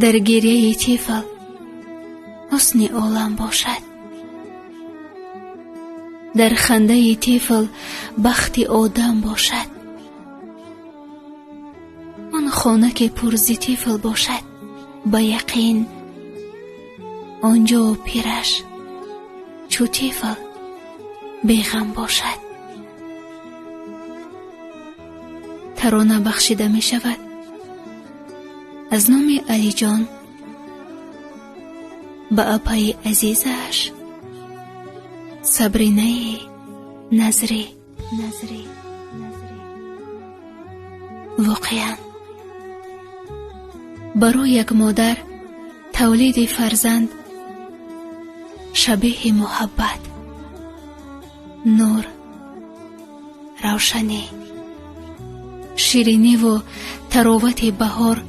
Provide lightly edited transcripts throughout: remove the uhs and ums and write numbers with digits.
در گریه طفل حسن عالم باشد، در خنده طفل بخت آدم باشد. آن خانه که پر ز طفل باشد، به یقین آنجا پیرش چو طفل بیغم باشد. ترانه بخشیده می شود از نام علی جان به اپای عزیزش صبرینه نظری. واقعا برای یک مادر تولید فرزند شبیه محبت، نور، روشنی، شیرینی و تراوت بهار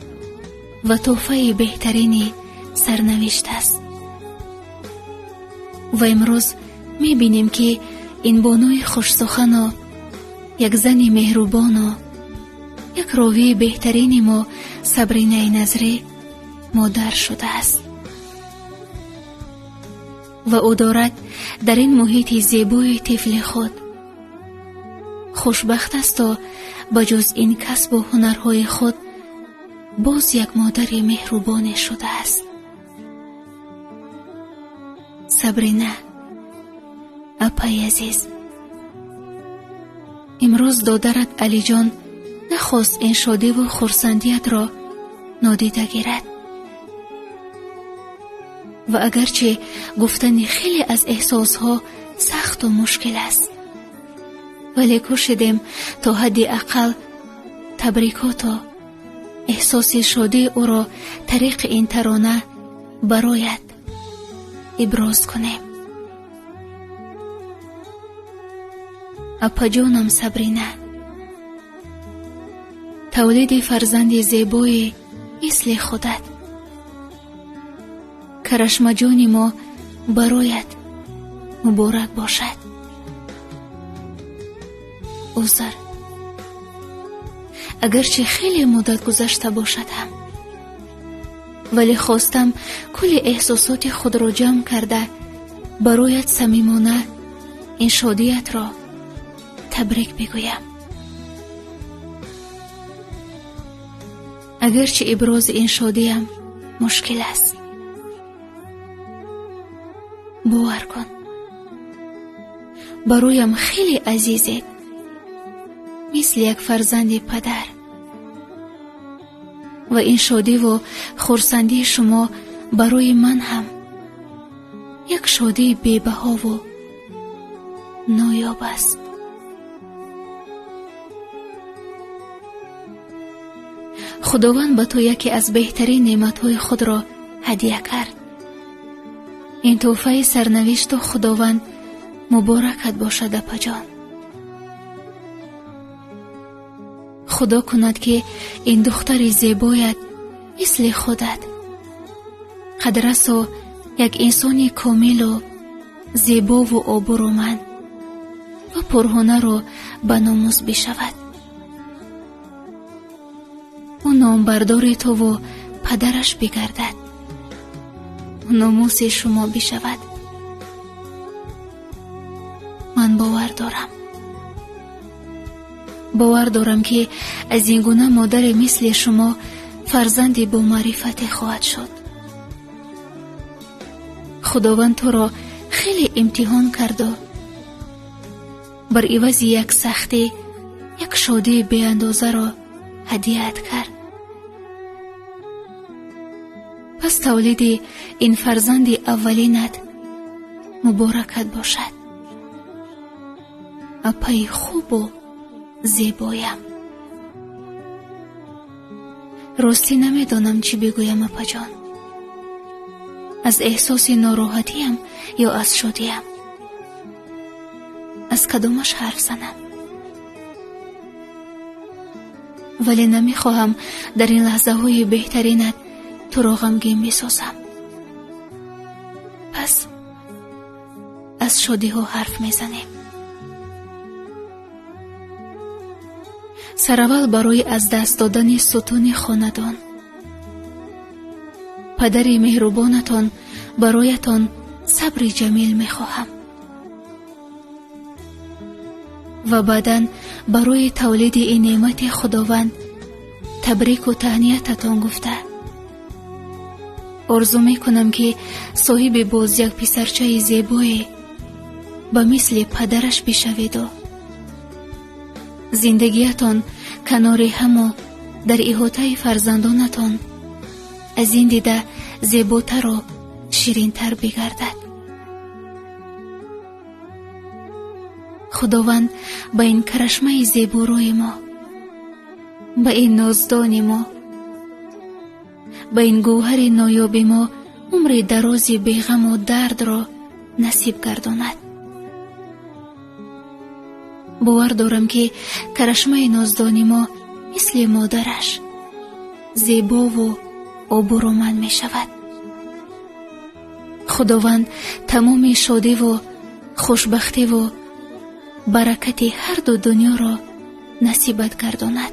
و تحفه بهترین سرنوشت است. و امروز می بینیم که این بانوی خوش سخن و یک زن مهربان و یک راوی بهترین ما صبرینه نظری مادر شده است و او دارد در این محیط زیبای طفل خود خوشبخت است و بجز این کسب و هنرهای خود باز یک مادر مهربان شده است. صبرینه اپای عزیز، امروز دادرت علی جان نخواست این شادی و خرسندیت را نادیده گیرد و اگرچه گفتن خیلی از احساسها سخت و مشکل است، ولی کوشیدیم تا حد اقل تبریکات و احساس شادی او را طریق این ترانه برایت ابراز کنیم. اپا جانم صبرینه، تولید فرزند زیبای مثل خودت، کرشم جان ما برایت مبارک باشد. عذر اگرچه خیلی مدت گذشته باشد هم، ولی خواستم کل احساسات خود را جمع کرده برایت صمیمانه این شادیت را تبریک بگویم. اگرچه ابراز این شادیم مشکل است، باور کن برایم خیلی عزیزید، مثل یک فرزند پدر، و این شادی و خرسندی شما برای من هم یک شادی بی‌بها و نایاب است. خداوند به تو یکی از بهترین نعمتهای خود را هدیه کرد. این تحفه سرنوشت و خداوند مبارکت باشد اپا جان. خدا کند که این دختر زیبایت مثل خودت قدرت و یک انسانی کامل و زیبا و آبرومند و پرهنر و بناموس بشود. او نامبردار تو و پدرش بگردد و ناموس شما بشود. من باور دارم که از این گونه مادر مثل شما فرزندی با معرفت خواهد شد. خداوند تو را خیلی امتحان کرد و بر عوض یک سختی یک شادی بی اندازه را هدیه‌ات کرد. پس تولید این فرزند اولینت مبارکت باشد. اپای خوب و زیبایم. راستی نمیدانم چی بگویم اپا جان، از احساس ناراحتیم یا از شادیم، از کدامش حرف زنم. ولی نمیخواهم در این لحظه های بهترینت تو را غمگین بسازم. پس از شادی ها حرف میزنیم. سراول برای از دست دادن ستون خاندان پدر مهربانتان برایتان صبر جمیل میخواهم و بعداً برای تولید این نعمت خداوند تبریک و تهنیتتان گفته آرزو میکنم که صاحب باز یک پسرچه زیبای به مثل پدرش بشوید و زندگیتان کنار هم و در احاطه فرزندانتان از این دیده زیباتر و شیرینتر بگردد. خداوند به این کرشمه زیباروی ما، به این نازدان ما، به این گوهر نایاب ما عمر درازی بیغم و درد را نصیب گرداند. باور دارم که کرشمه نازدانی ما مثل مادرش زیبا و آبرومند می شود. خداوند تمام شادی و خوشبختی و برکت هر دو دنیا را نصیبت گرداند.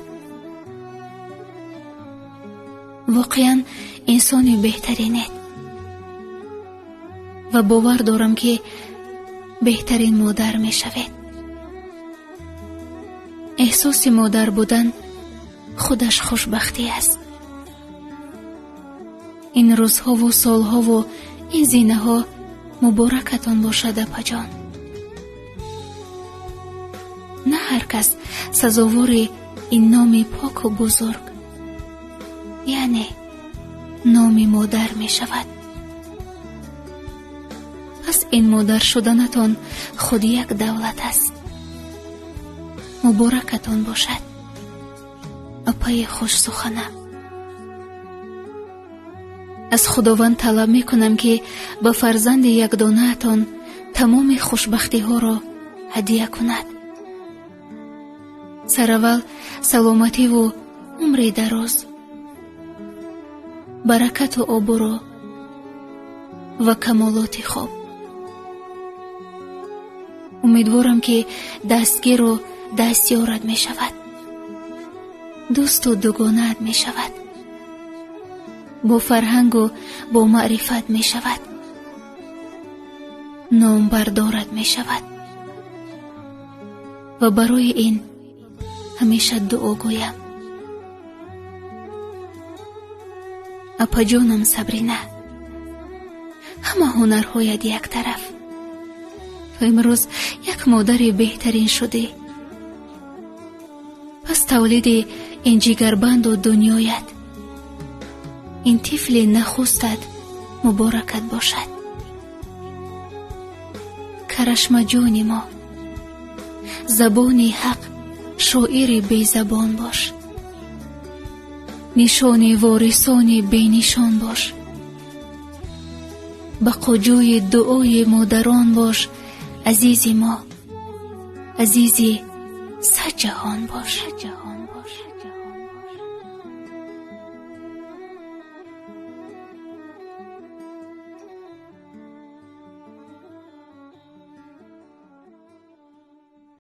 واقعا انسانی بهترینید و باور دارم که بهترین مادر می شوید. احساس مادر بودن خودش خوشبختی است. این روزها و سالها و این زینه ها مبارکتان باشد اپا جان. نه هر کس سزاوار این نام پاک و بزرگ یعنی نام مادر می شود. پس این مادر شدنتان خود یک دولت است. مبارکتان باشد اپای خوش سخنه. از خداوند طلب می کنم که به فرزند یک دانه اتان تمام خوشبختی ها را هدیه کند. سراول سلامتی و عمر دراز، برکت و آبرو و کمالات خوب. امیدوارم که دستگیر و دستیارت می شود، دوست و دوگانت می شود، با فرهنگ و با معرفت می شود، نام بردارت می شود و برای این همیشه دعا گویم. اپا جانم صبرینه، همه هنرهایت یک طرف، تو امروز یک مادر بهترین شدی. پس تولید این جگربند و دنیایت، این طفل نخستت مبارکت باشد. کرشمه جان ما، زبان حق، شاعر بی زبان باش، نشان وارثان بی نشان باش، بقاجوی دعای مادران باش. عزیزی ما، عزیزی صد جهان باش.